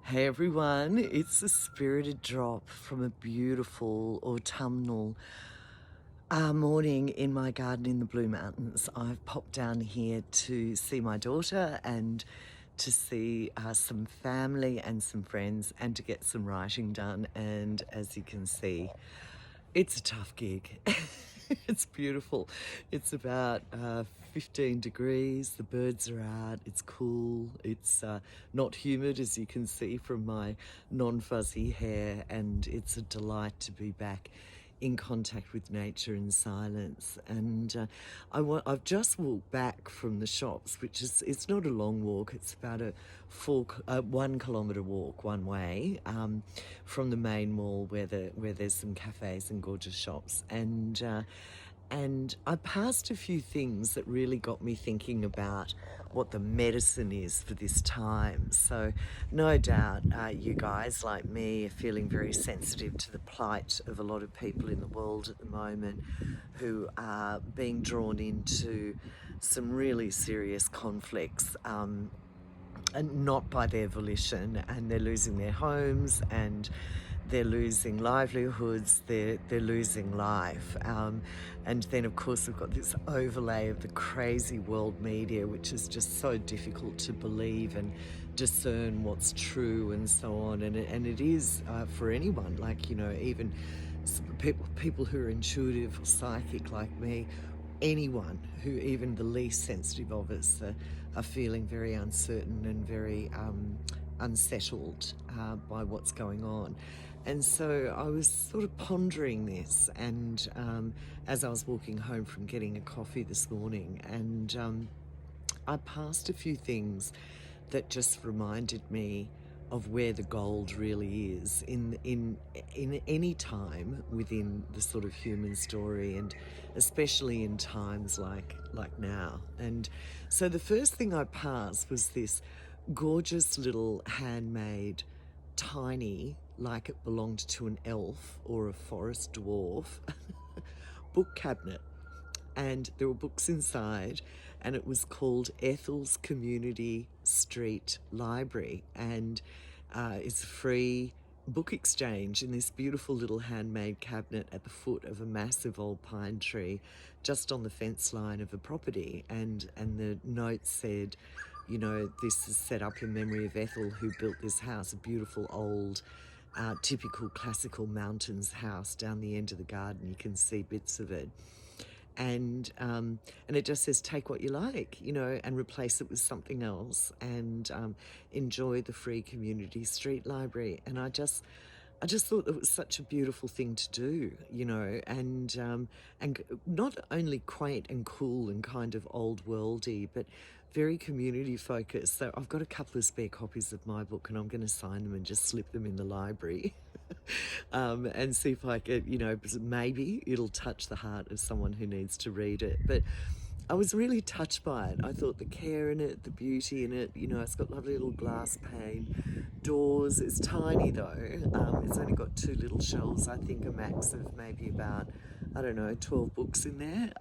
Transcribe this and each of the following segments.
Hey everyone, it's a spirited drop from a beautiful autumnal morning in my garden in the Blue Mountains. I've popped down here to see my daughter and to see some family and some friends and to get some writing done. And as you can see, it's a tough gig. It's beautiful. It's about 15 degrees. The birds are out. It's cool. It's not humid, as you can see from my non-fuzzy hair. And it's a delight to be back in contact with nature and silence. And I've just walked back from the shops, which is, it's not a long walk. It's about a 1 kilometre walk one way from the main mall where there's some cafes and gorgeous shops. And I passed a few things that really got me thinking about what the medicine is for this time. So no doubt you guys like me are feeling very sensitive to the plight of a lot of people in the world at the moment who are being drawn into some really serious conflicts and not by their volition, and they're losing their homes and they're losing livelihoods, they're losing life. And then of course we've got this overlay of the crazy world media, which is just so difficult to believe and discern what's true and so on. And it is for anyone, like, you know, even people who are intuitive or psychic like me, anyone who, even the least sensitive of us, are feeling very uncertain and very unsettled by what's going on. And so I was sort of pondering this, and as I was walking home from getting a coffee this morning, and I passed a few things that just reminded me of where the gold really is in any time within the sort of human story, and especially in times like now. And so the first thing I passed was this gorgeous little handmade, tiny, like it belonged to an elf or a forest dwarf, book cabinet. And there were books inside, and it was called Ethel's Community Street Library, and it's a free book exchange in this beautiful little handmade cabinet at the foot of a massive old pine tree just on the fence line of a property. And the note said, you know, this is set up in memory of Ethel, who built this house, a beautiful old typical classical mountains house down the end of the garden. You can see bits of it. And it just says, take what you like, you know, and replace it with something else, and enjoy the free community street library. And I just thought it was such a beautiful thing to do, you know, and not only quaint and cool and kind of old worldy, but very community focused. So I've got a couple of spare copies of my book, and I'm going to sign them and just slip them in the library. And see if I could, you know, maybe it'll touch the heart of someone who needs to read it. But I was really touched by it. I thought the care in it, the beauty in it, you know, it's got lovely little glass pane doors. It's tiny though. It's only got 2 little shelves, I think a max of maybe about, I don't know, 12 books in there.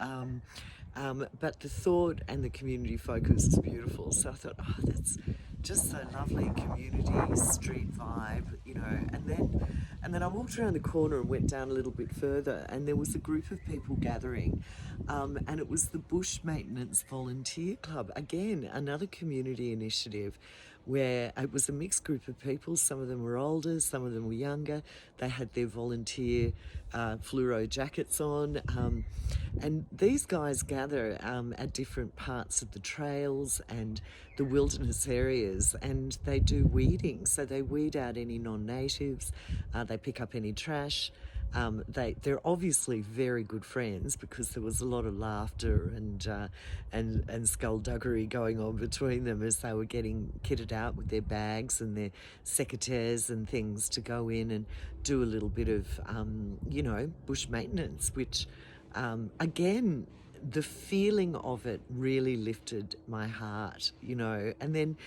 But the thought and the community focus is beautiful. So I thought, oh, that's just so lovely, community street vibe, you know. And then I walked around the corner and went down a little bit further, and there was a group of people gathering, and it was the Bush Maintenance Volunteer Club. Again, another community initiative where it was a mixed group of people. Some of them were older, some of them were younger. They had their volunteer fluoro jackets on, and these guys gather at different parts of the trails and the wilderness areas, and they do weeding. So they weed out any non-natives, they pick up any trash. They're obviously very good friends, because there was a lot of laughter and skullduggery going on between them as they were getting kitted out with their bags and their secateurs and things to go in and do a little bit of, you know, bush maintenance, which, again, the feeling of it really lifted my heart, you know. And then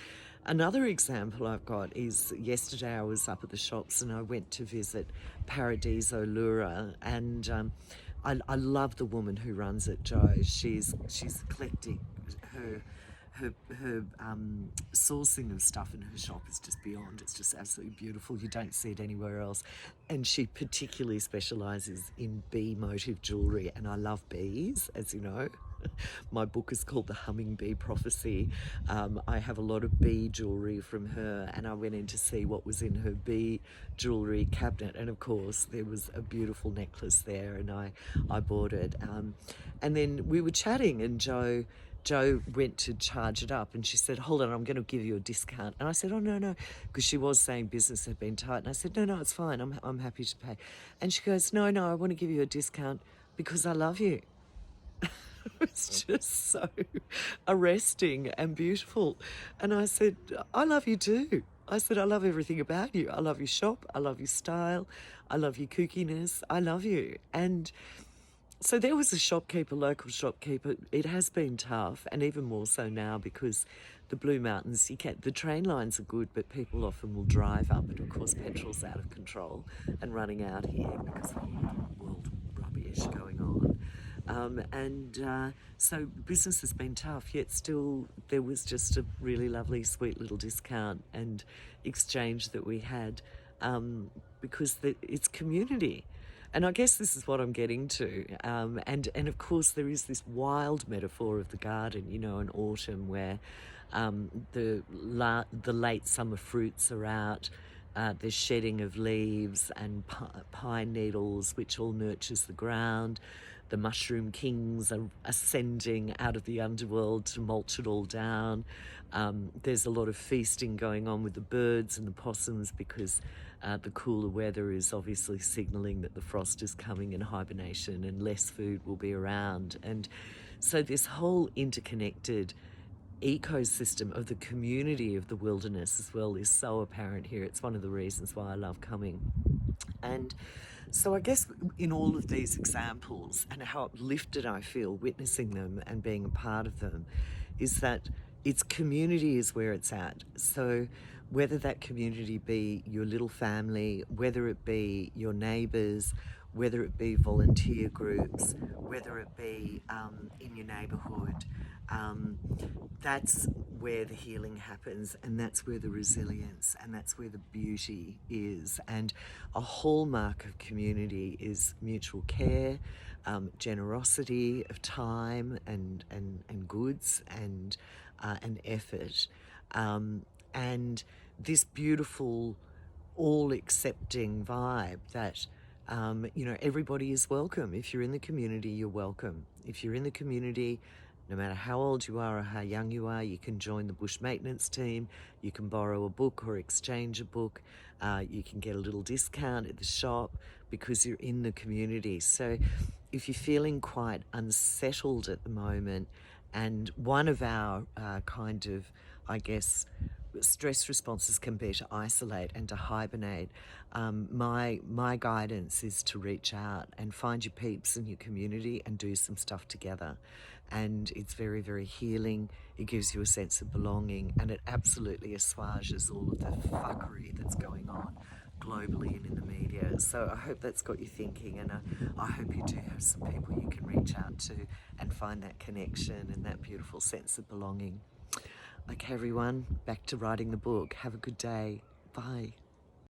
another example I've got is, yesterday I was up at the shops and I went to visit Paradiso Lura, and I love the woman who runs it, Jo. She's eclectic. her sourcing of stuff in her shop is just beyond. It's just absolutely beautiful. You don't see it anywhere else. And she particularly specialises in bee motif jewellery, and I love bees, as you know. My book is called The Humming Bee Prophecy. I have a lot of bee jewellery from her, and I went in to see what was in her bee jewellery cabinet, and of course there was a beautiful necklace there, and I bought it. And then we were chatting, and Jo went to charge it up, and she said, hold on, I'm going to give you a discount. And I said, oh, no, because she was saying business had been tight. And I said, no, it's fine. I'm happy to pay. And she goes, no, I want to give you a discount because I love you. It's just so arresting and beautiful. And I said, I love you too. I said, I love everything about you. I love your shop. I love your style. I love your kookiness. I love you. And so there was a shopkeeper, local shopkeeper. It has been tough, and even more so now because the Blue Mountains, the train lines are good, but people often will drive up, and of course petrol's out of control and running out here because of all the world rubbish going on. So business has been tough, yet still there was just a really lovely, sweet little discount and exchange that we had because it's community. And I guess this is what I'm getting to. And of course there is this wild metaphor of the garden, in autumn where the late summer fruits are out, there's shedding of leaves and pine needles, which all nurtures the ground. The mushroom kings are ascending out of the underworld to mulch it all down. There's a lot of feasting going on with the birds and the possums because the cooler weather is obviously signalling that the frost is coming in hibernation and less food will be around. And so this whole interconnected ecosystem of the community of the wilderness as well is so apparent here. It's one of the reasons why I love coming. And so I guess in all of these examples and how uplifted I feel witnessing them and being a part of them is that it's community is where it's at. So whether that community be your little family, whether it be your neighbours, whether it be volunteer groups, whether it be in your neighbourhood, that's where the healing happens, and that's where the resilience and that's where the beauty is. And a hallmark of community is mutual care, generosity of time and goods and effort, and this beautiful all-accepting vibe that everybody is welcome. If you're in the community, you're welcome. If you're in the community, no matter how old you are or how young you are, you can join the bush maintenance team, you can borrow a book or exchange a book, you can get a little discount at the shop because you're in the community. So if you're feeling quite unsettled at the moment, and one of our stress responses can be to isolate and to hibernate. My guidance is to reach out and find your peeps in your community and do some stuff together. And it's very, very healing. It gives you a sense of belonging, and it absolutely assuages all of the fuckery that's going on globally and in the media. So I hope that's got you thinking, and I hope you do have some people you can reach out to and find that connection and that beautiful sense of belonging. Okay, everyone, back to writing the book. Have a good day. Bye.